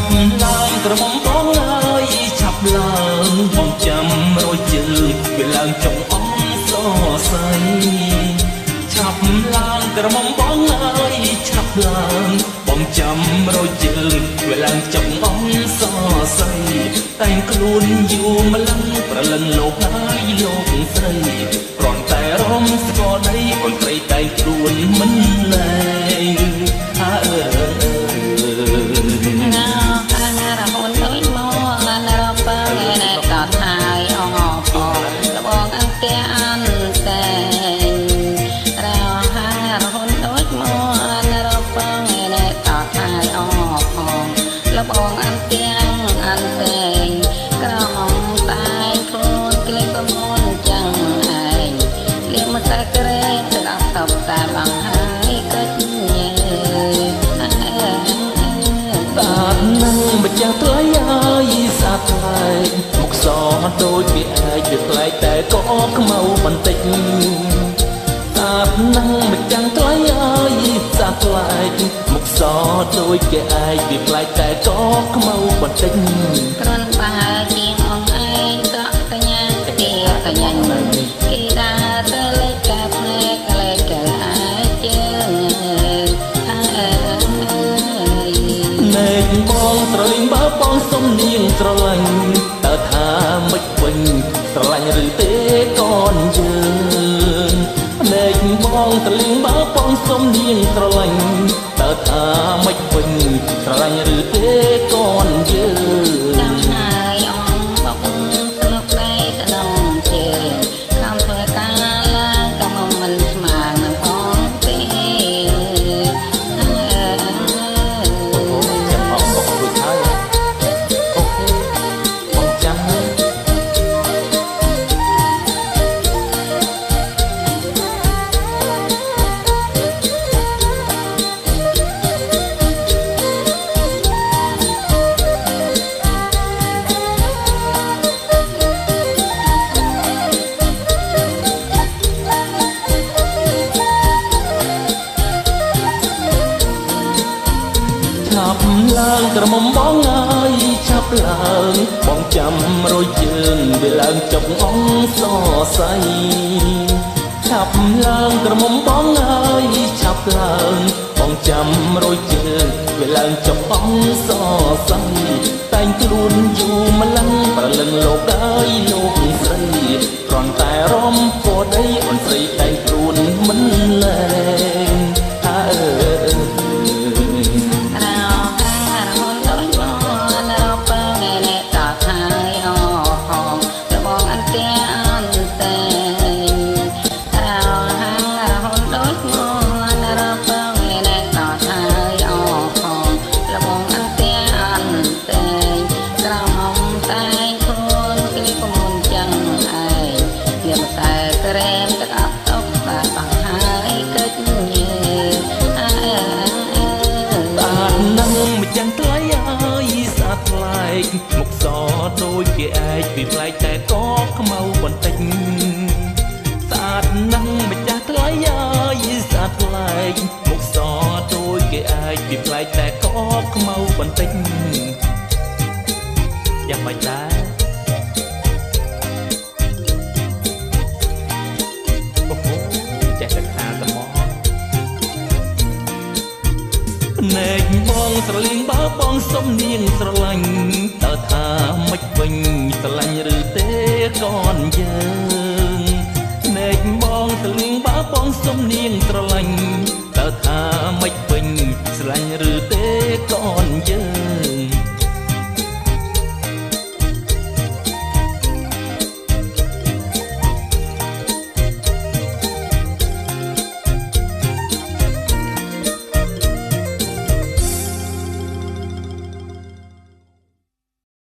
ប់ឡើងក្រមុំបងអើយឆាប់ឡើងបងចាំរយជើងវាឡើងចុងអងសសៃឆាប់ឡើងក្រមុំបងអើយឆាប់ឡើងបងចាំរយជើងវាឡើងចុងអងសសៃតែងខ្លួនយូរម្លឹងប្រលឹងលោកហើយលោកស្រីគ្រាន់តែរំស្គាល់ដីអូនស្រីតែងខ្លួនមិនលែងបងអន្ទាំងអន្តែងក្រហមតែខ្លួនក្លែងប្រមូលចឹងឯងលៀមតែក្រែងទៅអត់តបតែបងហើយគិតញើបាទនឹងម្ចាស់ថ្លៃអើយសាថ្លៃមុខសដូចវាអាចវាថ្លៃតែក៏ខ្មៅបន្តិចបាទនឹងម្ចាស់ថ្លៃអើយសាថ្លៃមុខសដូចគេអាចវាថ្លៃតែក៏ខ្មៅបន្តិចគ្រាន់បើជាងអងឯងត្រកកញ្ញាទាកញ្ញាគេដើរទៅលេចកាភ្នែកលេចកើអាចជើងណែបងស្រលីងបើបងសុំនាងស្រឡាញ់តើថាមិនវិញស្រឡាញ់ឬទេកូនយើងណែបងស្រលីងបើបងសុំនាងស្រឡាញ់តើថាមិនវិញស្រឡាញ់ឬទេកូនយើងចាំហើយអងបកស្នុកដៃស្នំជើងខំធ្វើការឡើងក៏មិនស្មើនឹងផងទេចាំអងបករួចហើយអូខេបងចាំហើយឆាប់ឡើងក្រមុំបងអើយឆាប់ឡើងបងចាំរយជើងវាឡើងចុកអងសសៃឆាប់ឡើងក្រមុំបងអើយឆាប់ឡើងបងចាំរយជើងវាឡើងចុកអងសសៃតែងខ្លួនយូរម្លឹងប្រលឹងលោកអើយលោកស្រីគ្រាន់តែរំពណ៌ដីអូនស្រីតែងខ្លួនមិនលែងមុខសដូចគេអាចពីផ្លែកតែក៏ខ្មៅបន្តិចស្អាតណាស់ម្ចាស់ថ្លៃអើយស្អាតថ្លៃមុខសដូចគេអាចពីផ្លែកតែក៏ខ្មៅបន្តិចយ៉ាងម៉េចដែរអូហូចេះតែខាតមកណែបងស្រលៀងបើបងសុំនាងស្រឡាញ់តើថាមិនវិញស្រឡាញ់ឬទេកូនយើងណែបងស្រលៀងបើបងសុំនាងស្រឡាញ់តើថាមិនវិញស្រឡាញ់ឬទេកូនយើង